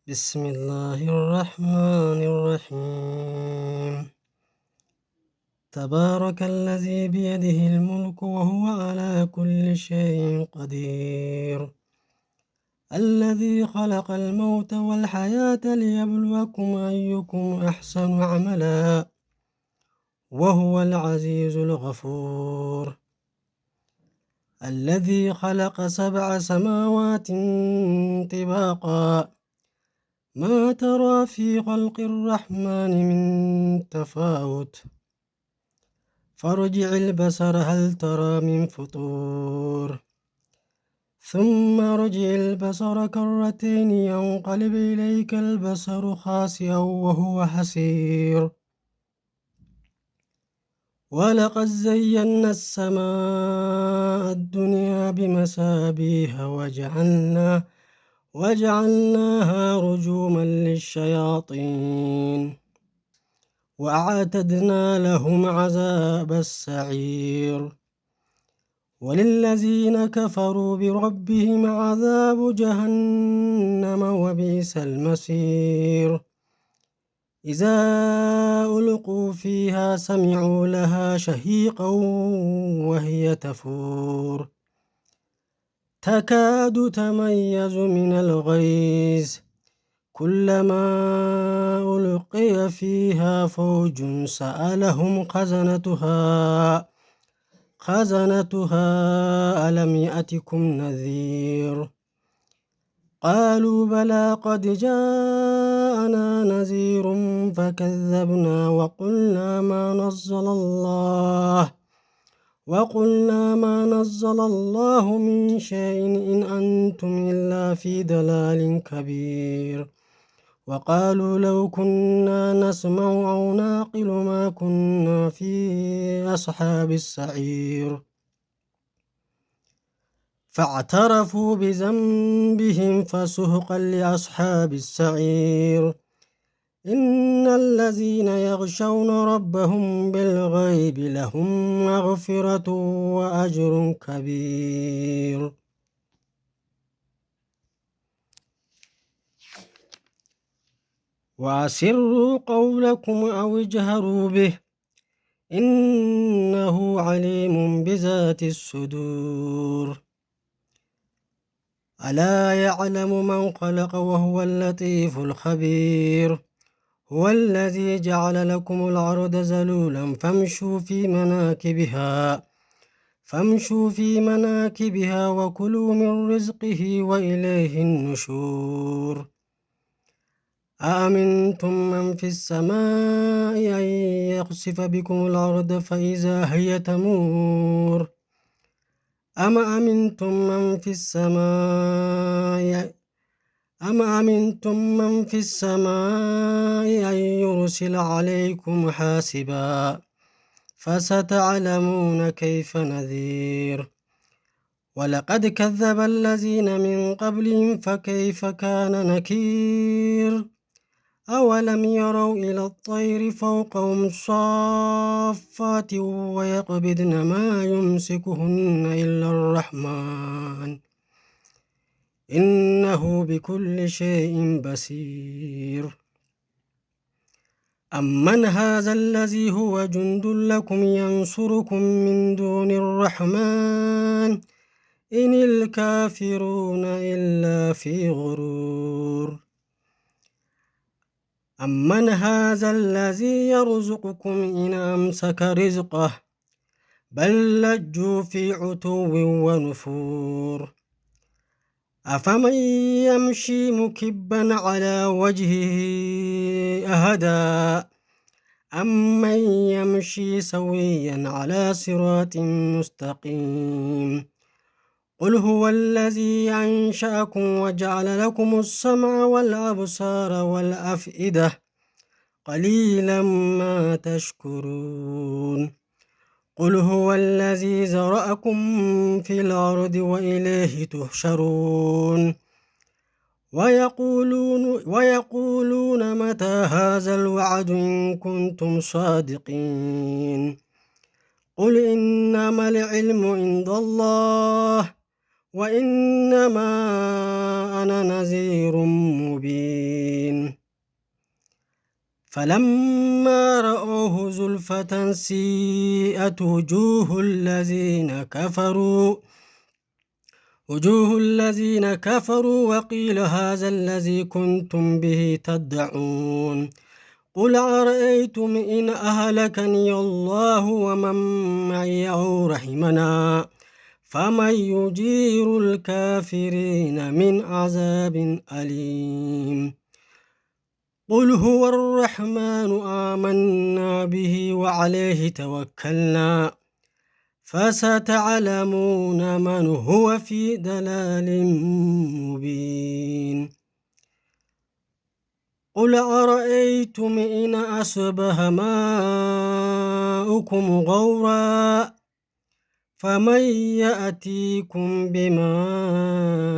بسم الله الرحمن الرحيم. تبارك الذي بيده الملك وهو على كل شيء قدير، الذي خلق الموت والحياة ليبلوكم أيكم أحسن عملا وهو العزيز الغفور، الذي خلق 7 سماوات طباقا ما ترى في خلق الرحمن من تفاوت فارجع البصر هل ترى من فطور ثم ارجع البصر كرتين ينقلب إليك البصر خاسئا وهو حسير، ولقد زينا السماء الدنيا بمصابيح وجعلناها رجوما للشياطين وأعتدنا لهم عذاب السعير، وللذين كفروا بربهم عذاب جهنم وبئس المصير. إذا ألقوا فيها سمعوا لها شهيقا وهي تفور تكاد تميز من الغيظ كلما ألقي فيها فوج سألهم خزنتها ألم يأتكم نذير قالوا بلى قد جاءنا نذير فكذبنا وقلنا ما نزل الله من شيء إن أنتم إلا في ضلال كبير، وقالوا لو كنا نسمع أو نعقل ما كنا في أصحاب السعير، فاعترفوا بذنبهم فسحقا لأصحاب السعير. إن الذين يخشون ربهم بالغيب لهم مغفرة وأجر كبير. وأسروا قولكم أو اجهروا به إنه عليم بذات الصدور. ألا يعلم من خلق وهو اللطيف الخبير. هو الذي جعل لكم الأرض ذلولا فامشوا في مناكبها وكلوا من رزقه وإليه النشور. أأمنتم من في السماء أن يخسف بكم الأرض فإذا هي تمور أم أمنتم من في السماء أن يرسل عليكم حاسبا فستعلمون كيف نذير. ولقد كذب الذين من قبلهم فكيف كان نكير. أولم يروا إلى الطير فوقهم صافات ويقبضن ما يمسكهن إلا الرحمن إنه بكل شيء بصير. أمن هذا الذي هو جند لكم ينصركم من دون الرحمن إن الكافرون إلا في غرور. أمن هذا الذي يرزقكم إن أمسك رزقه بل لجوا في عتو ونفور. أفمن يمشي مكبا على وجهه أهدى أمن يمشي سويا على صراط مستقيم. قل هو الذي أنشأكم وجعل لكم السمع والأبصار والأفئدة قليلا ما تشكرون. قل هو الذي زرأكم في الأرض وإليه تحشرون. ويقولون متى هذا الوعد إن كنتم صادقين. قل إنما العلم عند الله وإنما أنا نذير مبين. فلما رأوه زلفة سيئت وجوه الذين كفروا وقيل هذا الذي كنتم به تدعون قل أرأيتم إن أهلكني الله ومن معي أو رحمنا فمن يجير الكافرين من عذاب أليم قل هو الرحمن آمنا به وعليه توكلنا فستعلمون من هو في ضلال مبين قل أرأيتم إن أصبح ماؤكم غورا فمن يأتيكم بماء